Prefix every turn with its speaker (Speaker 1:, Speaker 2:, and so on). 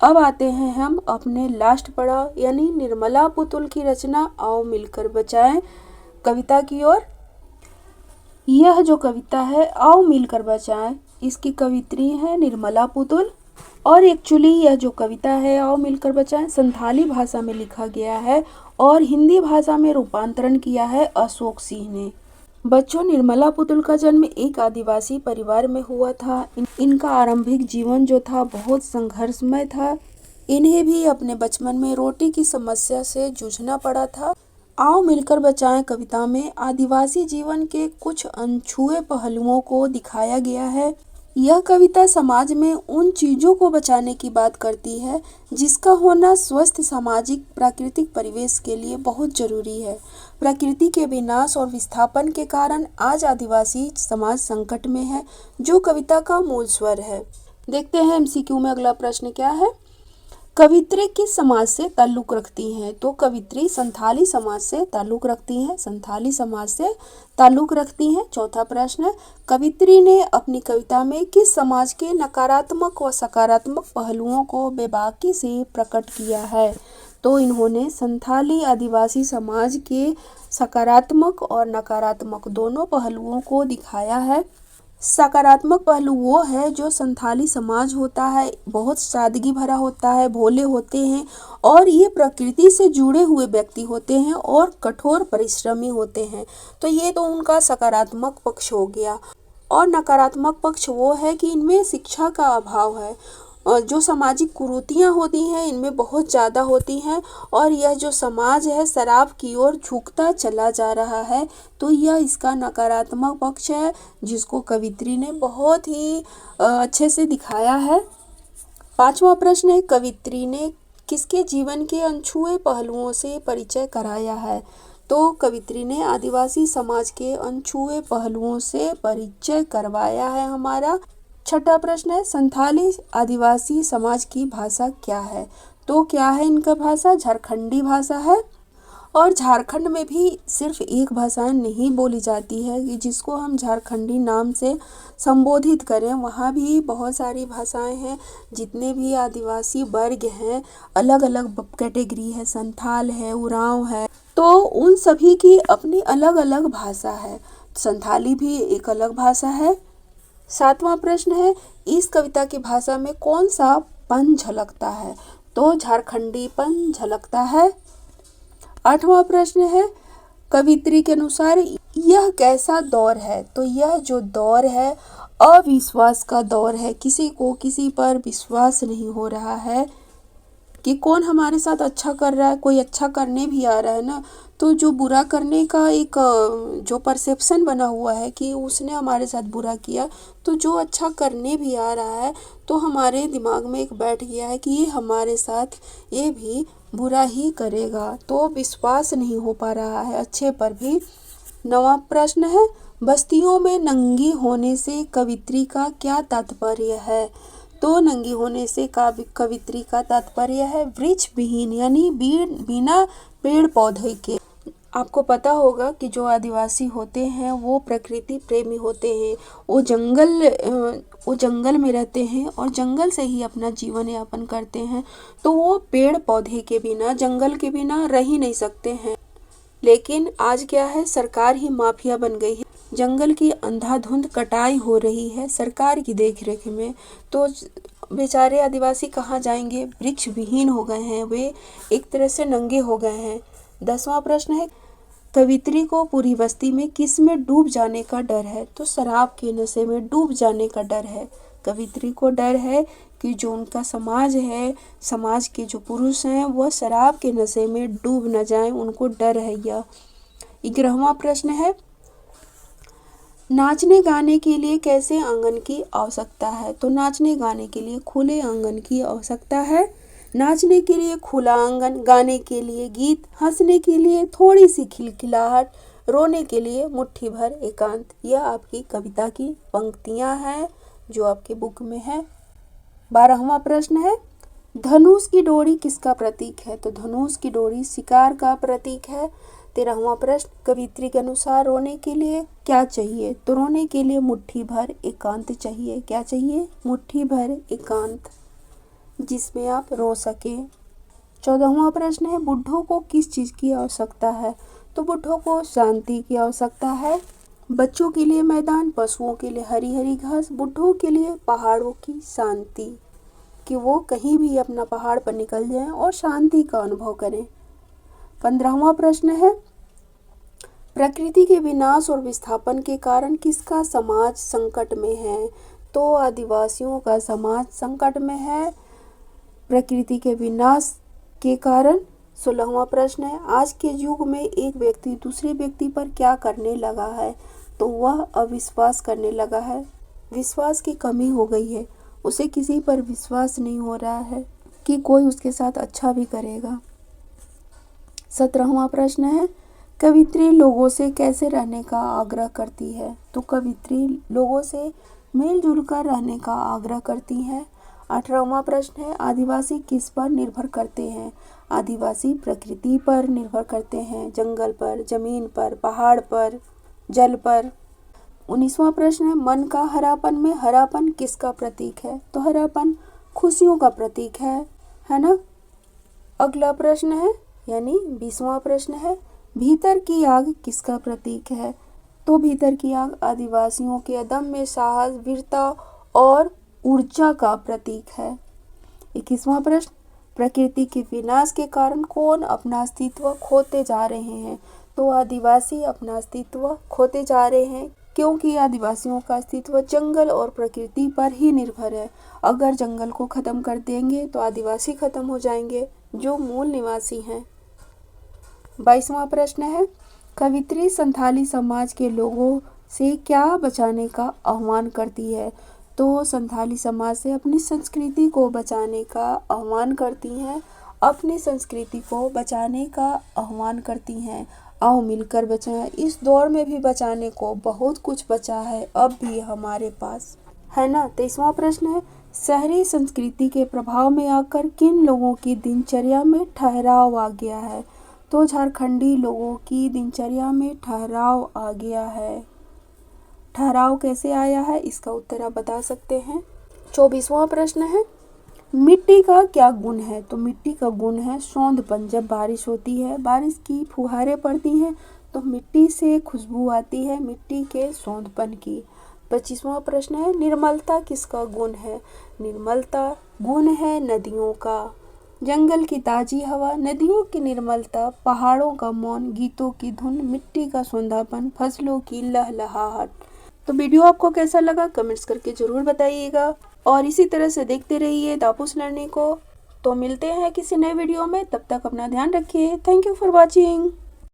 Speaker 1: अब आते हैं हम अपने लास्ट पड़ाव यानी निर्मला पुतुल की रचना आओ मिलकर बचाएं कविता की ओर। यह जो कविता है आओ मिलकर बचाएं, इसकी कवित्री है निर्मला पुतुल। और एक्चुअली यह जो कविता है आओ मिलकर बचाएं संथाली भाषा में लिखा गया है और हिंदी भाषा में रूपांतरण किया है अशोक सिंह ने। बच्चों, निर्मला पुतुल का जन्म एक आदिवासी परिवार में हुआ था। इनका आरंभिक जीवन जो था बहुत संघर्षमय था। इन्हें भी अपने बचपन में रोटी की समस्या से जूझना पड़ा था। आओ मिलकर बचाएं कविता में आदिवासी जीवन के कुछ अनछुए पहलुओं को दिखाया गया है। यह कविता समाज में उन चीजों को बचाने की बात करती है जिसका होना स्वस्थ सामाजिक प्राकृतिक परिवेश के लिए बहुत जरूरी है। प्रकृति के विनाश और विस्थापन के कारण आज आदिवासी समाज संकट में है, जो कविता का मूल स्वर है। देखते हैं एमसीक्यू में अगला प्रश्न क्या है। कवित्री किस समाज से ताल्लुक रखती हैं? तो कवित्री संथाली समाज से ताल्लुक रखती हैं, संथाली समाज से ताल्लुक रखती हैं। चौथा प्रश्न, कवित्री ने अपनी कविता में किस समाज के नकारात्मक व सकारात्मक पहलुओं को बेबाकी से प्रकट किया है? तो इन्होंने संथाली आदिवासी समाज के सकारात्मक और नकारात्मक दोनों पहलुओं को दिखाया है। सकारात्मक पहलू वो है जो संथाली समाज होता है, बहुत सादगी भरा होता है, भोले होते हैं और ये प्रकृति से जुड़े हुए व्यक्ति होते हैं और कठोर परिश्रमी होते हैं। तो ये तो उनका सकारात्मक पक्ष हो गया। और नकारात्मक पक्ष वो है कि इनमें शिक्षा का अभाव है और जो सामाजिक कुरीतियाँ होती हैं इनमें बहुत ज़्यादा होती हैं और यह जो समाज है शराब की ओर झुकता चला जा रहा है। तो यह इसका नकारात्मक पक्ष है जिसको कवित्री ने बहुत ही अच्छे से दिखाया है। पांचवा प्रश्न है, कवित्री ने किसके जीवन के अनछुए पहलुओं से परिचय कराया है? तो कवित्री ने आदिवासी समाज के अनछुए पहलुओं से परिचय करवाया है हमारा। छठा प्रश्न है, संथाली आदिवासी समाज की भाषा क्या है? तो क्या है इनका भाषा? झारखंडी भाषा है। और झारखंड में भी सिर्फ एक भाषा नहीं बोली जाती है कि जिसको हम झारखंडी नाम से संबोधित करें, वहाँ भी बहुत सारी भाषाएं हैं। जितने भी आदिवासी वर्ग हैं, अलग अलग कैटेगरी है, संथाल है, उरांव है, तो उन सभी की अपनी अलग अलग भाषा है। संथाली भी एक अलग भाषा है। सातवां प्रश्न है, इस कविता की भाषा में कौन सा पन झलकता है? तो झारखंडी पन झलकता है। आठवां प्रश्न है, कवित्री के अनुसार यह कैसा दौर है? तो यह जो दौर है अविश्वास का दौर है। किसी को किसी पर विश्वास नहीं हो रहा है कि कौन हमारे साथ अच्छा कर रहा है। कोई अच्छा करने भी आ रहा है ना, तो जो बुरा करने का एक जो परसेप्शन बना हुआ है कि उसने हमारे साथ बुरा किया, तो जो अच्छा करने भी आ रहा है तो हमारे दिमाग में एक बैठ गया है कि ये हमारे साथ ये भी बुरा ही करेगा। तो विश्वास नहीं हो पा रहा है अच्छे पर भी। नवा प्रश्न है, बस्तियों में नंगी होने से कवित्री का क्या तात्पर्य है? तो नंगी होने से कवित्री का तात्पर्य है वृक्ष विहीन, यानी बिना पेड़ पौधे के। आपको पता होगा कि जो आदिवासी होते हैं वो प्रकृति प्रेमी होते हैं। वो जंगल में रहते हैं और जंगल से ही अपना जीवन यापन करते हैं। तो वो पेड़ पौधे के बिना, जंगल के बिना रह ही नहीं सकते हैं। लेकिन आज क्या है, सरकार ही माफिया बन गई है। जंगल की अंधाधुंध कटाई हो रही है सरकार की देखरेख में। तो बेचारे आदिवासी कहाँ जाएंगे? वृक्ष विहीन हो गए हैं, वे एक तरह से नंगे हो गए हैं। 10वां प्रश्न है, कवित्री को पूरी बस्ती में किस में डूब जाने का डर है? तो शराब के नशे में डूब जाने का डर है। कवित्री को डर है कि जो उनका समाज है, समाज के जो पुरुष हैं वह शराब के नशे में डूब न जाएं, उनको डर है यह। 11वां प्रश्न है, नाचने गाने के लिए कैसे आंगन की आवश्यकता है? तो नाचने गाने के लिए खुले आंगन की आवश्यकता है। नाचने के लिए खुला आंगन, गाने के लिए गीत, हंसने के लिए थोड़ी सी खिलखिलाहट, रोने के लिए मुट्ठी भर एकांत। यह आपकी कविता की पंक्तियां हैं जो आपके बुक में है। 12वां प्रश्न है, धनुष की डोरी किसका प्रतीक है? तो धनुष की डोरी शिकार का प्रतीक है। 13वां प्रश्न, कवित्री के अनुसार रोने के लिए क्या चाहिए? तो रोने के लिए मुट्ठी भर एकांत चाहिए। क्या चाहिए? मुट्ठी भर एकांत। जिसमें आप रो सकें। 14वां प्रश्न है, बुड्ढों को किस चीज़ की आवश्यकता है? तो बुड्ढों को शांति की आवश्यकता है। बच्चों के लिए मैदान, पशुओं के लिए हरी हरी घास, बुड्ढों के लिए पहाड़ों की शांति, कि वो कहीं भी अपना पहाड़ पर निकल जाएं और शांति का अनुभव करें। 15वां प्रश्न है, प्रकृति के विनाश और विस्थापन के कारण किसका समाज संकट में है? तो आदिवासियों का समाज संकट में है प्रकृति के विनाश के कारण। 16वां प्रश्न है, आज के युग में एक व्यक्ति दूसरे व्यक्ति पर क्या करने लगा है? तो वह अविश्वास करने लगा है। विश्वास की कमी हो गई है, उसे किसी पर विश्वास नहीं हो रहा है कि कोई उसके साथ अच्छा भी करेगा। 17वां प्रश्न है, कवित्री लोगों से कैसे रहने का आग्रह करती है? तो कवित्री लोगों से मिलजुल कर रहने का आग्रह करती हैं। 18वां प्रश्न है, आदिवासी किस पर निर्भर करते हैं? आदिवासी प्रकृति पर निर्भर करते हैं, जंगल पर, जमीन पर, पहाड़ पर, जल पर। 19वां प्रश्न है, मन का हरापन में हरापन किसका प्रतीक है? तो हरापन खुशियों का प्रतीक है ना। अगला प्रश्न है यानी 20वां प्रश्न है, भीतर की आग किसका प्रतीक है? तो भीतर की आग आदिवासियों के अदम्य साहस, वीरता और ऊर्जा का प्रतीक है। 21वां प्रश्न, प्रकृति के विनाश के कारण कौन अपना अस्तित्व खोते जा रहे हैं? तो आदिवासी अपना अस्तित्व खोते जा रहे हैं क्योंकि आदिवासियों का अस्तित्व जंगल और प्रकृति पर ही निर्भर है। अगर जंगल को खत्म कर देंगे तो आदिवासी खत्म हो जाएंगे जो मूल निवासी हैं। 22वां प्रश्न है, कवित्री संथाली समाज के लोगों से क्या बचाने का आह्वान करती है? तो संथाली समाज से अपनी संस्कृति को बचाने का आह्वान करती हैं, अपनी संस्कृति को बचाने का आह्वान करती हैं। आओ मिलकर बचाएं। इस दौर में भी बचाने को बहुत कुछ बचा है अब भी हमारे पास, है ना। 23वां प्रश्न है, शहरी संस्कृति के प्रभाव में आकर किन लोगों की दिनचर्या में ठहराव आ गया है? तो झारखंडी लोगों की दिनचर्या में ठहराव आ गया है। ठहराव कैसे आया है, इसका उत्तर आप बता सकते हैं। 24वां प्रश्न है, मिट्टी का क्या गुण है? तो मिट्टी का गुण है सौंधपन। जब बारिश होती है, बारिश की फुहारें पड़ती हैं तो मिट्टी से खुशबू आती है, मिट्टी के सौंधपन की। 25वां प्रश्न है, निर्मलता किसका गुण है? निर्मलता गुण है नदियों का। जंगल की ताजी हवा, नदियों की निर्मलता, पहाड़ों का मौन, गीतों की धुन, मिट्टी का सौंधापन, फसलों की लहलहाहट। तो वीडियो आपको कैसा लगा कमेंट्स करके ज़रूर बताइएगा और इसी तरह से देखते रहिए दापूस लर्निंग को। तो मिलते हैं किसी नए वीडियो में, तब तक अपना ध्यान रखिए। Thank you for watching.